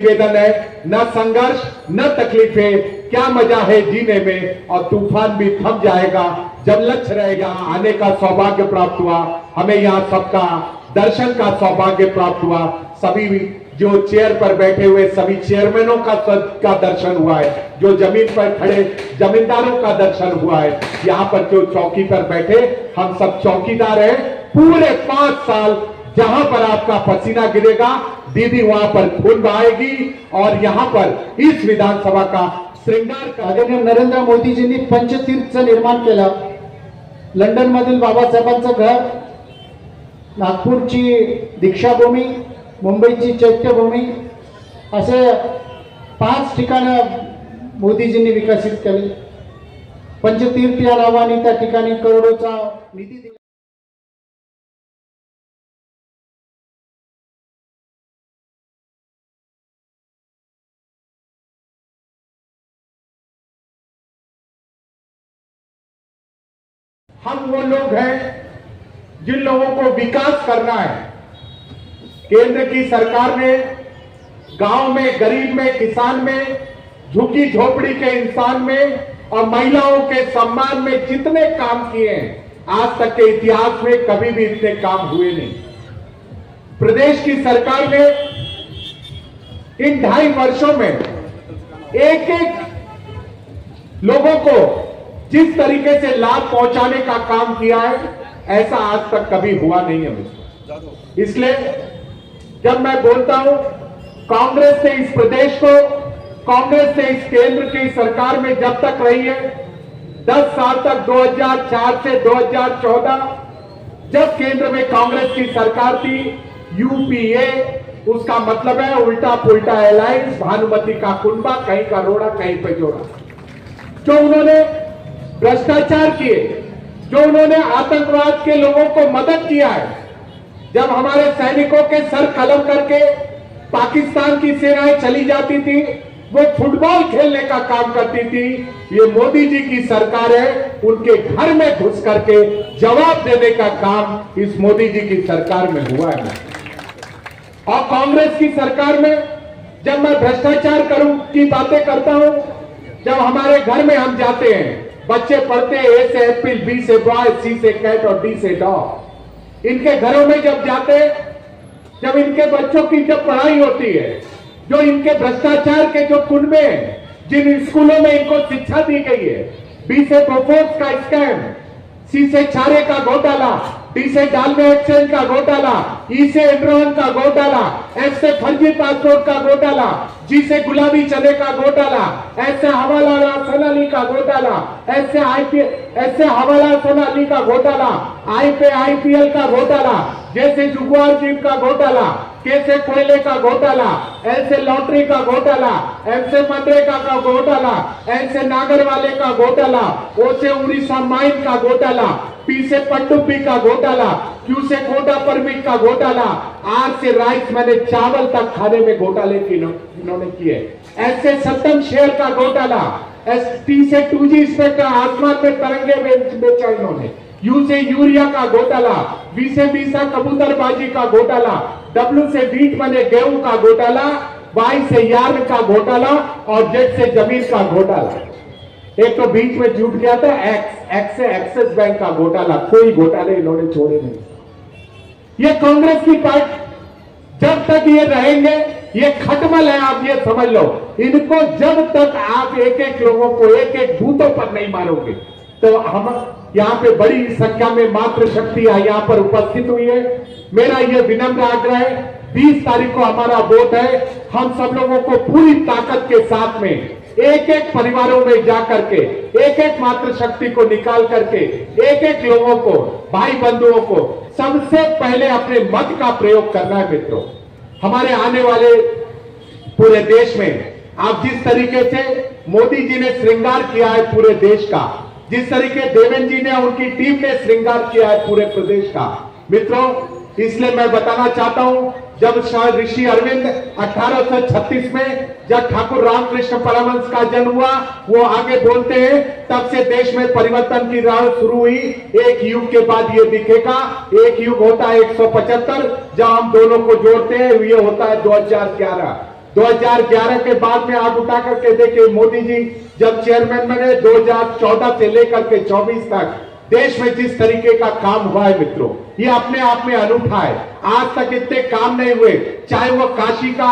निवेदन है, न संघर्ष न तकलीफें, क्या मजा है जीने में। और तूफान भी थम जाएगा जब लक्ष्य रहेगा। आने का सौभाग्य प्राप्त हुआ हमें, यहाँ सबका दर्शन का सौभाग्य प्राप्त हुआ। सभी जो चेयर पर बैठे हुए सभी चेयरमैनों का दर्शन हुआ है, जो जमीन पर खड़े जमींदारों का दर्शन हुआ है। यहाँ पर जो चौकी पर बैठे हम सब चौकीदार हैं। पूरे 5 साल जहां पर आपका पसीना गिरेगा दीदी वहां पर खून बहाएगी। और यहां पर इस विधानसभा का श्रृंगार आदरणीय नरेंद्र मोदीजींनी पंचतीर्थचं निर्माण केलं। लंडन मधील बाबासाहेबांचं घर, नागपूरची दीक्षाभूमी, मुंबईची चैत्यभूमी, असे 5 ठिकाणं मोदीजींनी विकसित केली। पंचतीर्थ या नावाने त्या ठिकाणी करोडोचा निधी दिला। हम वो लोग हैं जिन लोगों को विकास करना है। केंद्र की सरकार ने गांव में, गरीब में, किसान में, झुग्गी झोपड़ी के इंसान में और महिलाओं के सम्मान में जितने काम किए हैं, आज तक के इतिहास में कभी भी इतने काम हुए नहीं। प्रदेश की सरकार ने इन 2.5 वर्षों में एक लोगों को जिस तरीके से लाभ पहुंचाने का काम किया है, ऐसा आज तक कभी हुआ नहीं है। इसलिए जब मैं बोलता हूं कांग्रेस ने इस प्रदेश को, कांग्रेस ने इस केंद्र की सरकार में जब तक रही है, 10 साल तक, 2004 से 2014 जब केंद्र में कांग्रेस की सरकार थी, यूपीए, उसका मतलब है उल्टा पुल्टा अलायंस, भानुमति का कुंबा, कहीं का रोड़ा कहीं पे जोड़ा। जो उन्होंने भ्रष्टाचार किए, जो उन्होंने आतंकवाद के लोगों को मदद किया है, जब हमारे सैनिकों के सर कलम करके पाकिस्तान की सेनाएं चली जाती थी, वो फुटबॉल खेलने का काम करती थी। ये मोदी जी की सरकार है, उनके घर में घुस करके जवाब देने का काम इस मोदी जी की सरकार में हुआ है। और कांग्रेस की सरकार में जब मैं भ्रष्टाचार की बातें करता हूं, जब हमारे घर में हम जाते हैं, बच्चे पढ़ते हैं ए से एप्पल, बी से बॉय, सी से कैट और डी से डॉग। इनके घरों में जब जाते हैं, जब इनके बच्चों की जब पढ़ाई होती है, जो इनके भ्रष्टाचार के जो कुनबे हैं, जिन स्कूलों में इनको शिक्षा दी गई है, बी से बोफोर्स का स्कैम, सी से चारे का घोटाला, डी से डालमे एक्सचेंज का घोटाला, ई से एनरॉन का घोटाला, एफ से फर्जी पासपोर्ट का घोटाला, जी से गुलाबी चने का घोटाला, एस से हवाला सोनाली का घोटाला, एस से हवाला सोनाली का घोटाला, आई पे आईपीएल का घोटाला, जैसे जुगवार जिम का घोटाला, के से कोयले का घोटाला, एल से लॉटरी का घोटाला, एम से मनरेगा का घोटाला, एन से नागरवाले का घोटाला, ओ से उड़ीसा माइन का घोटाला, पी से पनडुब्बी का घोटाला, क्यू से कोटा परमिट का घोटाला, आर से राइस मैंने चावल तक खाने में घोटाले इन्होंने किए, एस से सत्तम शेयर का घोटाला, एस टी से 2G स्पेक्ट्रम आसमान में तरंगे बेचा इन्होंने, यू से यूरिया का घोटाला, वी से वीसा कबूतरबाजी का घोटाला, डब्ल्यू से वीट बने गेहूं का घोटाला, वाई से यार्न का घोटाला और जेड से जमीन का घोटाला। एक तो बीच में जुट गया था एक्स से एक्सिस बैंक का घोटाला। कोई घोटाले इन्होंने छोड़े नहीं। ये कांग्रेस की पार्टी जब तक ये रहेंगे, ये खटमल है, आप ये समझ लो। इनको जब तक आप एक एक लोगों को एक एक बूथों पर नहीं मारोगे, तो हम यहाँ पे बड़ी संख्या में मातृशक्ति यहाँ पर उपस्थित हुई है। मेरा ये विनम्र आग्रह है, 20 तारीख को हमारा वोट है। हम सब लोगों को पूरी ताकत के साथ में एक एक परिवारों में जाकर के, एक एक मातृशक्ति को निकाल करके, एक एक लोगों को, भाई बंधुओं को सबसे पहले अपने मत का प्रयोग करना है। मित्रों, हमारे आने वाले पूरे देश में आप जिस तरीके से मोदी जी ने श्रृंगार किया है पूरे देश का, जिस तरीके देवेंद्र जी ने, उनकी टीम ने श्रृंगार किया है पूरे प्रदेश का, मित्रों, इसलिए मैं बताना चाहता हूं, जब ऋषि अरविंद 1836 में जब ठाकुर रामकृष्ण परमहंस का जन्म हुआ, वो आगे बोलते हैं, तब से देश में परिवर्तन की राह शुरू हुई। एक युग के बाद ये दिखेगा, एक युग होता है 175, जब हम दोनों को जोड़ते हैं ये होता है 2011। 2011 के बाद में आप उठा करके देखिए, मोदी जी जब चेयरमैन बने 2014 से लेकर के 24 तक देश में जिस तरीके का काम हुआ है मित्रों, ये अपने आप में अनूठा है। आज तक इतने काम नहीं हुए, चाहे वो काशी का,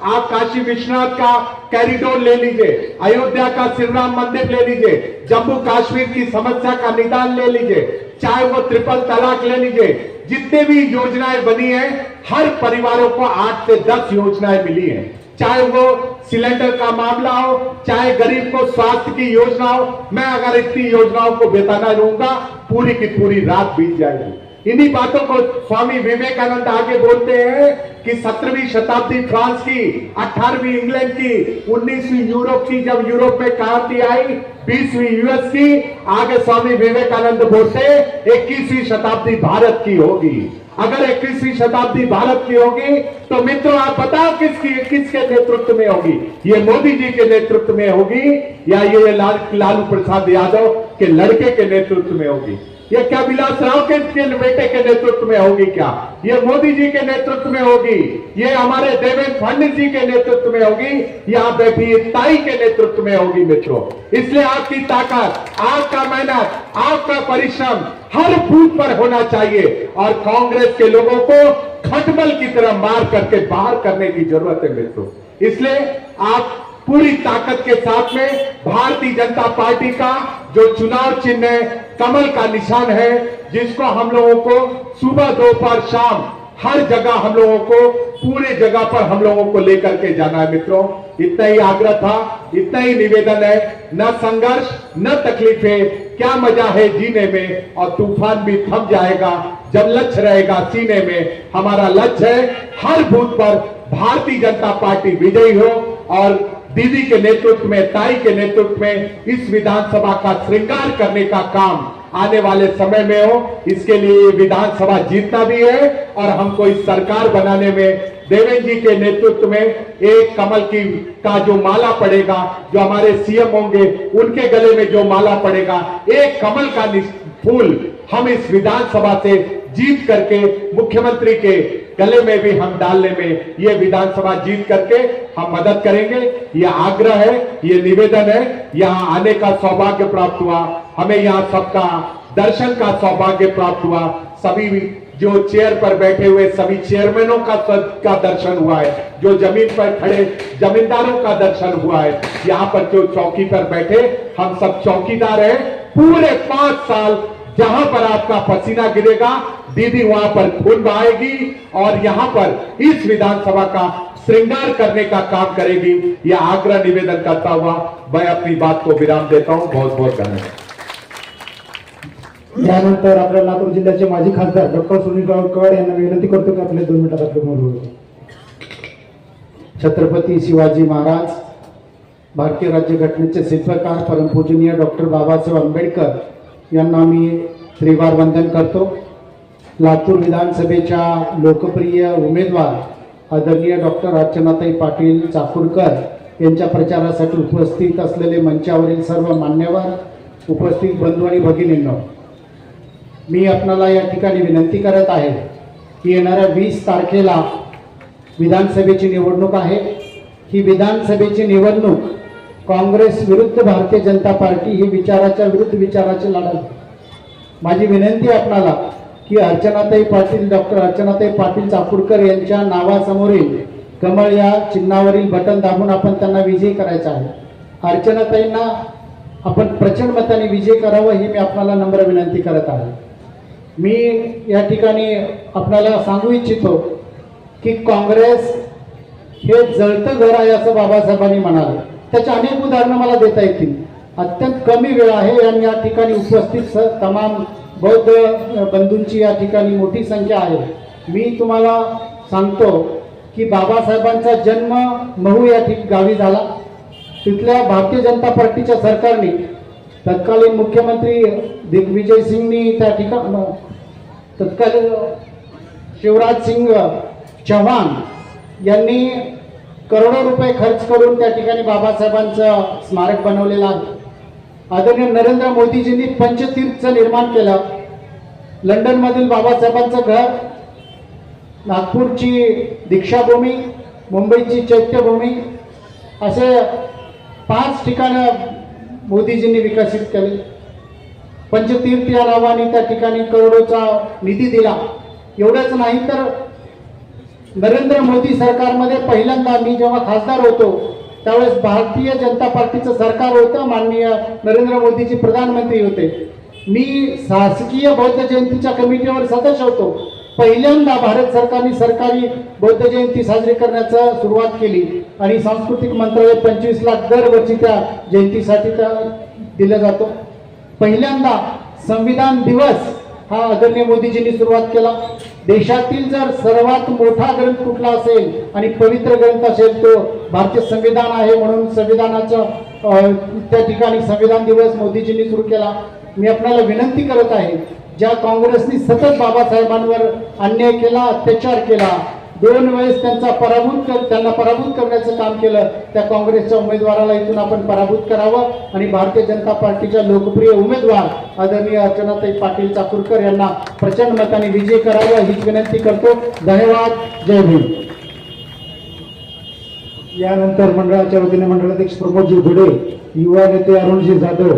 आप काशी विश्वनाथ का कॉरिडोर ले लीजिए, अयोध्या का श्री राम मंदिर ले लीजिए, जम्मू कश्मीर की समस्या का निदान ले लीजिए, चाहे वो ट्रिपल तलाक ले लीजिए, जितने भी योजनाएं बनी है, हर परिवारों को 8 से 10 योजनाएं मिली हैं। चाहे वो सिलेंडर का मामला हो, चाहे गरीब को स्वास्थ्य की योजना हो। मैं अगर इतनी योजनाओं को बताना रहूंगा, पूरी की पूरी रात बीत जाएगी। इन्हीं बातों को स्वामी विवेकानंद आगे बोलते हैं कि 17वीं शताब्दी फ्रांस की, 18वीं इंग्लैंड की, 19वीं यूरोप की, जब यूरोप में क्रांति आई, 20वीं यूएस की, आगे स्वामी विवेकानंद बोलते 21वीं शताब्दी भारत की होगी। अगर 21वीं शताब्दी भारत की होगी तो मित्रों आप बताओ किसके नेतृत्व में होगी? ये मोदी जी के नेतृत्व में होगी या ये लालू प्रसाद यादव के लड़के के नेतृत्व में होगी? ये क्या विलास राव के बेटे के नेतृत्व में होगी? क्या ये मोदी जी के नेतृत्व में होगी? ये हमारे देवेंद्र फडणवीस जी के नेतृत्व में होगी या बेटी ताई के नेतृत्व में होगी? मित्रों, इसलिए आपकी ताकत, आपका मेहनत, आपका परिश्रम हर बूथ पर होना चाहिए और कांग्रेस के लोगों को खटमल की तरह मार करके बाहर करने की जरूरत है मित्रों। इसलिए आप पूरी ताकत के साथ में भारतीय जनता पार्टी का जो चुनाव चिन्ह है, कमल का निशान है, जिसको हम लोगों को सुबह दोपहर शाम हर जगह हम लोगों को, पूरे जगह पर हम लोगों को लेकर के जाना है मित्रों। इतना ही आग्रह था, इतना ही निवेदन है। न संघर्ष न तकलीफें, क्या मजा है जीने में, और तूफान भी थम जाएगा जब लक्ष्य रहेगा सीने में। हमारा लक्ष्य है हर बूथ पर भारतीय जनता पार्टी विजयी हो और दीदी के नेतृत्व में, ताई के नेतृत्व में इस विधानसभा का श्रृंगार करने का काम आने वाले समय में हो। इसके लिए ये विधानसभा जीतना भी है और हमको इस सरकार बनाने में देवेंद्र जी के नेतृत्व में एक कमल की का जो माला पड़ेगा, जो हमारे सीएम होंगे उनके गले में जो माला पड़ेगा, एक कमल का फूल हम इस विधानसभा से जीत करके मुख्यमंत्री के गले में भी हम डालने में, ये विधानसभा जीत करके हम मदद करेंगे। ये आग्रह है, ये निवेदन है। यहाँ आने का सौभाग्य प्राप्त हुआ, हमें यहाँ सबका दर्शन का सौभाग्य प्राप्त हुआ। सभी जो चेयर पर बैठे हुए सभी चेयरमैनों का दर्शन हुआ है, जो जमीन पर खड़े जमींदारों का दर्शन हुआ है। यहाँ पर जो चौकी पर बैठे हम सब चौकीदार हैं। पूरे 5 साल जहां पर आपका पसीना गिरेगा, दीदी वहां पर खून बहाएगी और यहां पर इस विधानसभा का श्रृंगार करने का काम करेगी। यह आग्रह निवेदन करता हुआ मैं अपनी बात को विराम देता हूं। बहुत बहुत धन्यवाद। यानंतर आपल्या लातूर जिल्ह्याचे माजी खासदार डॉक्टर सुनील गावकर यांना विनंती करतो की आपले 2 मिनिटात आपले बोलू। छत्रपती शिवाजी महाराज, भारतीय राज्यघटनेचे शिल्पकार परमपूजनीय डॉक्टर बाबासाहेब आंबेडकर यांना मी त्रिवार वंदन करतो। लातूर विधानसभेच्या लोकप्रिय उमेदवार आदरणीय डॉक्टर अर्चनाताई पाटील चाकूरकर यांच्या प्रचारासाठी उपस्थित असलेले मंचावरील सर्व मान्यवर, उपस्थित बंधू आणि भगिनींनो, मी आपणाला या ठिकाणी विनंती करत आहे की येणाऱ्या 20 तारखेला विधानसभेची निवडणूक आहे। ही विधानसभेची निवडणूक काँग्रेस विरुद्ध भारतीय जनता पार्टी ही विचाराच्या विरुद्ध विचाराची लढाई। माझी विनंती आपणाला की अर्चनाताई पाटील, डॉक्टर अर्चनाताई पाटील चाकूरकर यांच्या नावासमोरील कमळ या चिन्हावरील बटन दाबून आपण त्यांना विजयी करायचं आहे। अर्चनाताईंना आपण प्रचंड मताने विजय करावं ही मी आपणाला नम्र विनंती करत आहे। मी या ठिकाणी आपल्याला सांगू इच्छितो की काँग्रेस हे जळतं घर आहे असं बाबासाहेबांनी म्हणाले। त्याचे अनेक उदाहरणं मला देता येतील। अत्यंत कमी वेळ आहे आणि या ठिकाणी उपस्थित तमाम बौद्ध बंधूंची या ठिकाणी मोठी संख्या आहे। मी तुम्हाला सांगतो की बाबासाहेबांचा जन्म महू या गावी झाला। तिथल्या भारतीय जनता पार्टीच्या सरकारने तत्कालीन मुख्यमंत्री दिग्विजय सिंगनी त्या ठिकाणी तत्कालीन शिवराज सिंग चौहान यांनी करोडो रुपये खर्च करून त्या ठिकाणी बाबासाहेबांचं स्मारक बनवलेलं आहे। आदरणीय नरेंद्र मोदीजींनी पंचतीर्थचं निर्माण केलं। लंडनमधील बाबासाहेबांचं घर, नागपूरची दीक्षाभूमी, मुंबईची चैत्यभूमी असे 5 ठिकाणं मोदीजींनी विकसित केले. पंचतीर्थ या नावाने त्या ठिकाणी करोडोचा निधी दिला. एवढंच नाही तर नरेंद्र मोदी सरकारमध्ये पहिल्यांदा मी जेव्हा खासदार होतो त्यावेळेस भारतीय जनता पार्टीचं सरकार होतं. माननीय नरेंद्र मोदीजी प्रधानमंत्री होते. मी शासकीय बौद्ध जयंतीच्या कमिटीवर सदस्य होतो. पहिल्यांदा भारत सरकारने सरकारी बौद्ध जयंती साजरी करण्याचा सुरुवात केली आणि सांस्कृतिक मंत्रालय 25 लाख दरवर्षी त्या जयंतीसाठी दिला जातो. पहिल्यांदा संविधान दिवस हा आदरणीय मोदीजींनी सुरुवात केला. देशातील जर सर्वात मोठा ग्रंथ कुठला असेल आणि पवित्र ग्रंथ असेल तो भारतीय संविधान आहे. म्हणून संविधानाचं त्या ठिकाणी संविधान दिवस मोदीजींनी सुरू केला. मी आपल्याला विनंती करत आहे, ज्या काँग्रेसने सतत बाबासाहेबांवर अन्याय केला, अत्याचार केला, 2 वेळेस त्यांना पराभूत करण्याचं काम केलं, त्या काँग्रेसच्या उमेदवाराला इथून आपण पराभूत करावं आणि भारतीय जनता पार्टीच्या लोकप्रिय उमेदवार आदरणीय अर्चनाताई पाटील चाकूरकर यांना प्रचंड मताने विजयी करावं हीच विनंती करतो. धन्यवाद. जय भीम. यानंतर मंडळाच्या वतीने मंडळाध्यक्ष प्रमोदजी भिडे, युवा नेते अरुणजी जाधव,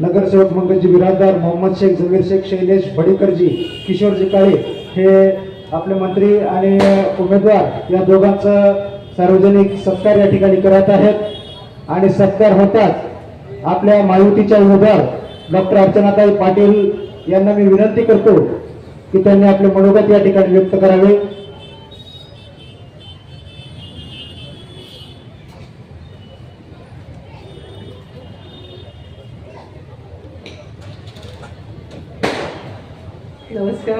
नगरसेवक मंगलजी बिराजदार, मोहम्मद शेख, जमीर शेख, शैलेश भडीकरजी, किशोरजी काळे हे आपले मंत्री आणि उमेदवार या दोघांचं सार्वजनिक सत्कार या ठिकाणी करत आहेत. आणि सत्कार होताच आपल्या महायुतीच्या उमेदवार डॉक्टर अर्चनाताई पाटील यांना मी विनंती करतो की त्यांनी आपले मनोगत या ठिकाणी व्यक्त करावे. नमस्कार.